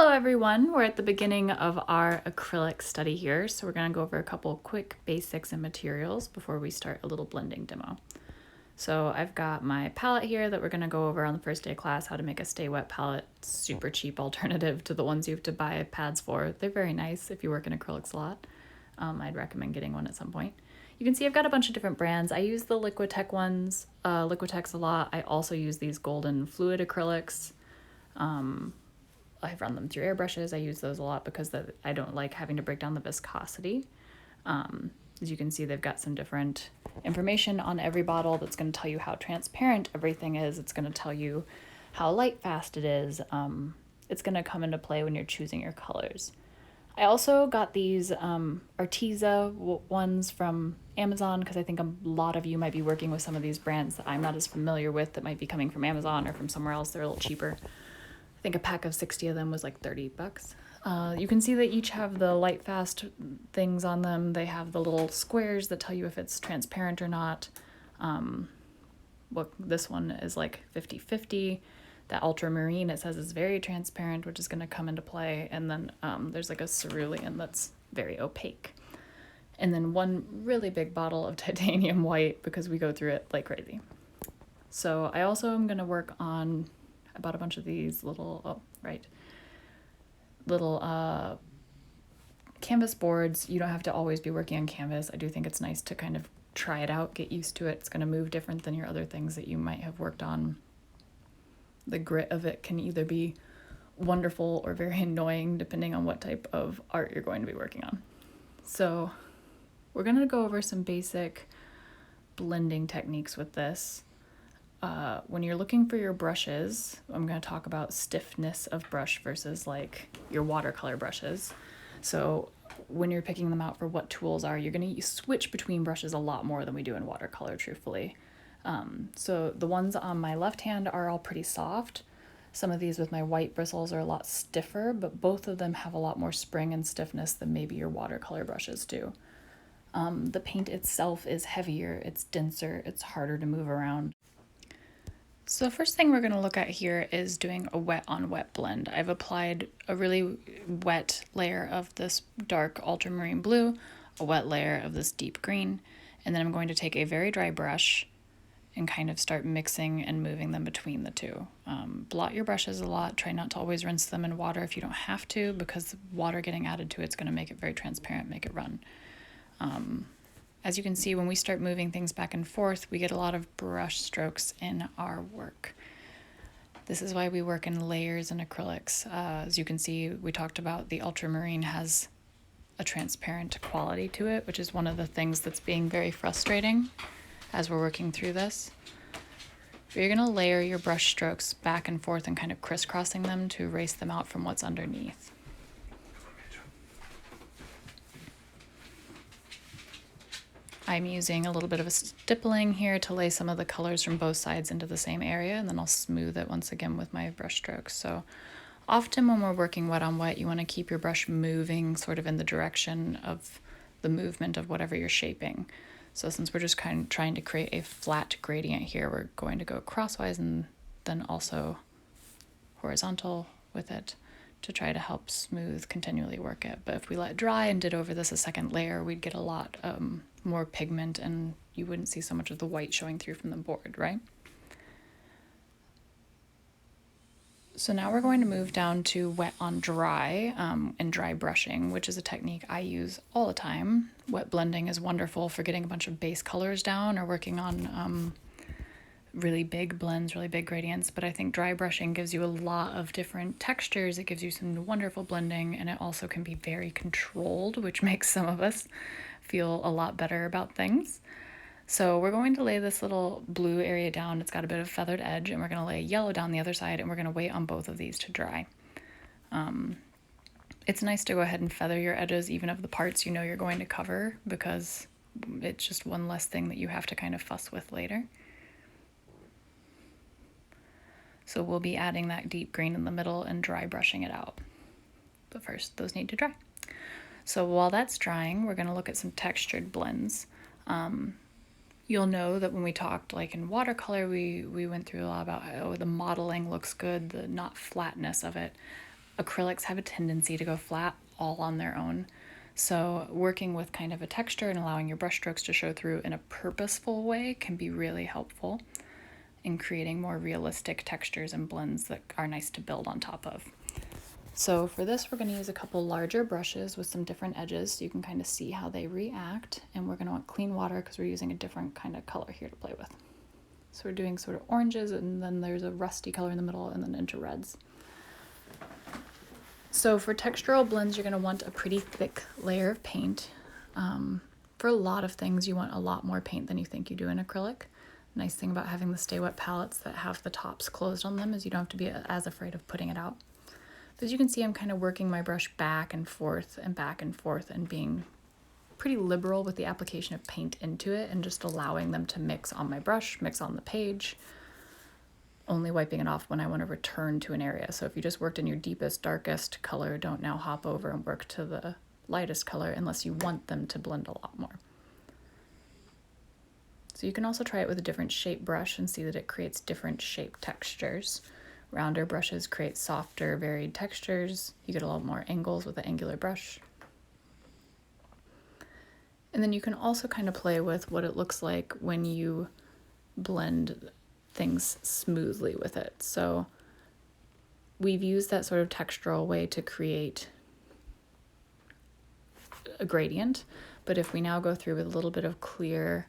Hello everyone, we're at the beginning of our acrylic study here, so we're going to go over a couple quick basics and materials before we start a little blending demo. So I've got my palette here that we're going to go over on the first day of class, how to make a stay wet palette. Super cheap alternative to the ones you have to buy pads for. They're very nice if you work in acrylics a lot. I'd recommend getting one at some point. You can see I've got a bunch of different brands. I use the Liquitex ones, Liquitex a lot. I also use these golden fluid acrylics. I've run them through airbrushes. I use those a lot because I don't like having to break down the viscosity. As you can see, they've got some different information on every bottle that's going to tell you how transparent everything is. It's going to tell you how light fast it is. It's going to come into play when you're choosing your colors. I also got these Arteza ones from Amazon because I think a lot of you might be working with some of these brands that I'm not as familiar with that might be coming from Amazon or from somewhere else. They're a little cheaper. I think a pack of 60 of them was like $30. You can see they each have the light fast things on them. They have the little squares that tell you if it's transparent or not. This one is like 50-50. That ultramarine, it says, is very transparent, which is going to come into play. And then there's like a cerulean that's very opaque. And then one really big bottle of titanium white because we go through it like crazy. So I also am going to work on, I bought a bunch of these little canvas boards. You don't have to always be working on canvas. I do think it's nice to kind of try it out, get used to it. It's going to move different than your other things that you might have worked on. The grit of it can either be wonderful or very annoying depending on what type of art you're going to be working on. So we're going to go over some basic blending techniques with this. When you're looking for your brushes, I'm going to talk about stiffness of brush versus like your watercolor brushes. So when you're picking them out for what tools are, you're going to switch between brushes a lot more than we do in watercolor, truthfully. So the ones on my left hand are all pretty soft. Some of these with my white bristles are a lot stiffer, but both of them have a lot more spring and stiffness than maybe your watercolor brushes do. The paint itself is heavier, it's denser, it's harder to move around. So the first thing we're going to look at here is doing a wet on wet blend. I've applied a really wet layer of this dark ultramarine blue, a wet layer of this deep green, and then I'm going to take a very dry brush and kind of start mixing and moving them between the two. Blot your brushes a lot. Try not to always rinse them in water if you don't have to, because water getting added to it's going to make it very transparent, make it run. As you can see, when we start moving things back and forth, we get a lot of brush strokes in our work. This is why we work in layers and acrylics. As you can see, we talked about the ultramarine has a transparent quality to it, which is one of the things that's being very frustrating as we're working through this. But you're going to layer your brush strokes back and forth and kind of crisscrossing them to erase them out from what's underneath. I'm using a little bit of a stippling here to lay some of the colors from both sides into the same area, and then I'll smooth it once again with my brush strokes. So often when we're working wet on wet, you want to keep your brush moving sort of in the direction of the movement of whatever you're shaping. So since we're just kind of trying to create a flat gradient here, we're going to go crosswise and then also horizontal with it to try to help smooth, continually work it. But if we let dry and did over this a second layer, we'd get a lot more pigment and you wouldn't see so much of the white showing through from the board, right? So now we're going to move down to wet on dry and dry brushing, which is a technique I use all the time. Wet blending is wonderful for getting a bunch of base colors down or working on really big blends, really big gradients, but I think dry brushing gives you a lot of different textures. It gives you some wonderful blending, and it also can be very controlled, which makes some of us feel a lot better about things. So we're going to lay this little blue area down. It's got a bit of feathered edge, and we're going to lay yellow down the other side, and we're going to wait on both of these to dry. It's nice to go ahead and feather your edges, even of the parts you know you're going to cover, because it's just one less thing that you have to kind of fuss with later. So we'll be adding that deep green in the middle and dry brushing it out. But first, those need to dry. So while that's drying, we're going to look at some textured blends. You'll know that when we talked like in watercolor, we went through a lot about, oh, the modeling looks good, the not flatness of it. acrylics have a tendency to go flat all on their own. So working with kind of a texture and allowing your brush strokes to show through in a purposeful way can be really helpful in creating more realistic textures and blends that are nice to build on top of. So for this, we're going to use a couple larger brushes with some different edges so you can kind of see how they react. And we're going to want clean water because we're using a different kind of color here to play with. So we're doing sort of oranges, and then there's a rusty color in the middle, and then into reds. So for textural blends, you're going to want a pretty thick layer of paint. For a lot of things, you want a lot more paint than you think you do in acrylic. Nice thing about having the Stay Wet palettes that have the tops closed on them is you don't have to be as afraid of putting it out. But as you can see, I'm kind of working my brush back and forth and being pretty liberal with the application of paint into it and just allowing them to mix on my brush, mix on the page, only wiping it off when I want to return to an area. So if you just worked in your deepest, darkest color, don't now hop over and work to the lightest color unless you want them to blend a lot more. So you can also try it with a different shape brush and see that it creates different shape textures. Rounder brushes create softer, varied textures. You get a lot more angles with an angular brush. And then you can also kind of play with what it looks like when you blend things smoothly with it. So we've used that sort of textural way to create a gradient, but if we now go through with a little bit of clear,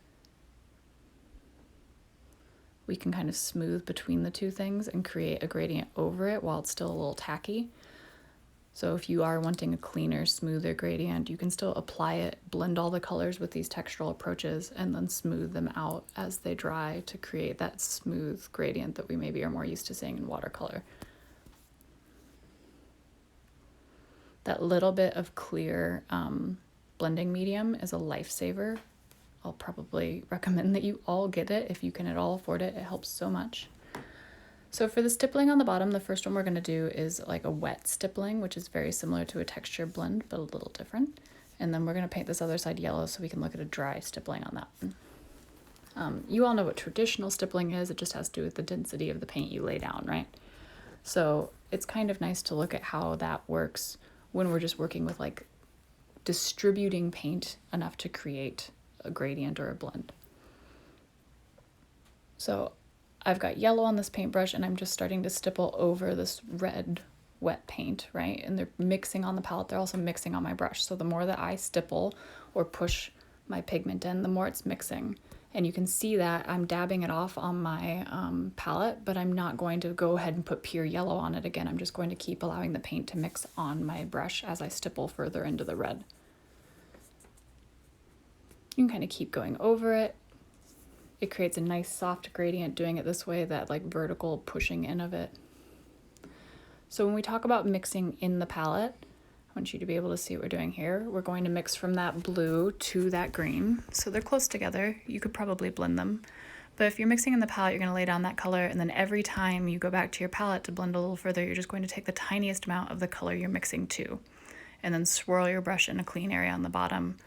we can kind of smooth between the two things and create a gradient over it while it's still a little tacky. So if you are wanting a cleaner, smoother gradient, you can still apply it, blend all the colors with these textural approaches, and then smooth them out as they dry to create that smooth gradient that we maybe are more used to seeing in watercolor. That little bit of clear blending medium is a lifesaver. I'll probably recommend that you all get it if you can at all afford it. It helps so much. So for the stippling on the bottom, the first one we're going to do is like a wet stippling, which is very similar to a texture blend, but a little different. And then we're going to paint this other side yellow so we can look at a dry stippling on that one. You all know what traditional stippling is. It just has to do with the density of the paint you lay down, right? So it's kind of nice to look at how that works when we're just working with like distributing paint enough to create a gradient or a blend. So I've got yellow on this paintbrush and I'm just starting to stipple over this red wet paint, right? And they're mixing on the palette. They're also mixing on my brush. So the more that I stipple or push my pigment in, the more it's mixing. And you can see that I'm dabbing it off on my palette, but I'm not going to go ahead and put pure yellow on it again. I'm just going to keep allowing the paint to mix on my brush as I stipple further into the red. You can kind of keep going over it. It creates a nice soft gradient doing it this way, that like vertical pushing in of it. So when we talk about mixing in the palette, I want you to be able to see what we're doing here. We're going to mix from that blue to that green. So they're close together. You could probably blend them. But if you're mixing in the palette, you're going to lay down that color, and then every time you go back to your palette to blend a little further, you're just going to take the tiniest amount of the color you're mixing to, and then swirl your brush in a clean area on the bottom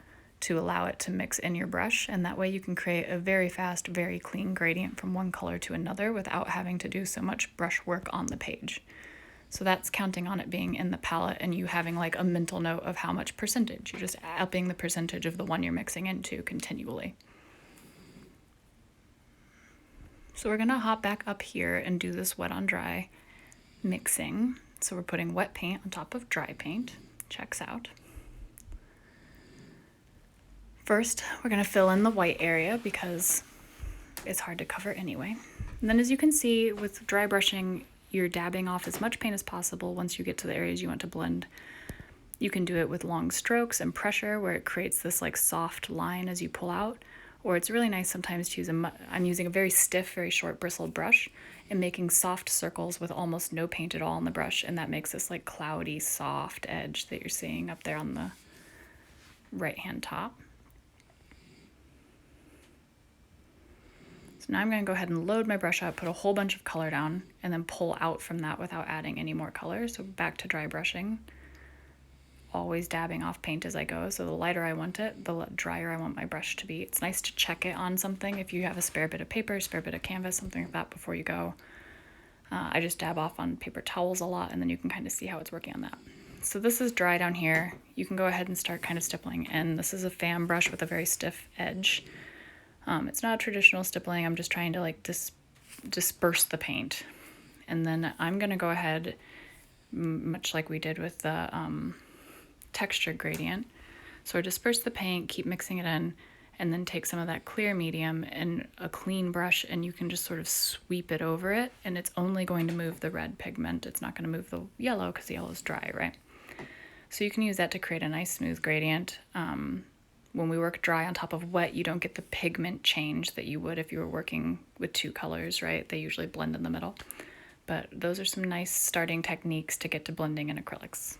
to allow it to mix in your brush, and that way you can create a very fast, very clean gradient from one color to another without having to do so much brush work on the page. So that's counting on it being in the palette and you having like a mental note of how much percentage. You're just upping the percentage of the one you're mixing into continually. So we're gonna hop back up here and do this wet on dry mixing. So we're putting wet paint on top of dry paint. Checks out. First, we're going to fill in the white area because it's hard to cover anyway. And then as you can see with dry brushing, you're dabbing off as much paint as possible once you get to the areas you want to blend. You can do it with long strokes and pressure where it creates this like soft line as you pull out, or it's really nice sometimes to use I'm using a very stiff, very short bristled brush and making soft circles with almost no paint at all on the brush, and that makes this like cloudy, soft edge that you're seeing up there on the right-hand top. So now I'm going to go ahead and load my brush up, put a whole bunch of color down, and then pull out from that without adding any more color. So back to dry brushing, always dabbing off paint as I go. So the lighter I want it, the drier I want my brush to be. It's nice to check it on something if you have a spare bit of paper, spare bit of canvas, something like that before you go. I just dab off on paper towels a lot, and then you can kind of see how it's working on that. So this is dry down here. You can go ahead and start kind of stippling, and this is a fan brush with a very stiff edge. It's not a traditional stippling. I'm just trying to like disperse the paint. And then I'm gonna go ahead, much like we did with the texture gradient. So I disperse the paint, keep mixing it in, and then take some of that clear medium and a clean brush, and you can just sort of sweep it over it, and it's only going to move the red pigment. It's not going to move the yellow because the yellow is dry, right? So you can use that to create a nice smooth gradient. When we work dry on top of wet, you don't get the pigment change that you would if you were working with two colors, right? They usually blend in the middle. But those are some nice starting techniques to get to blending in acrylics.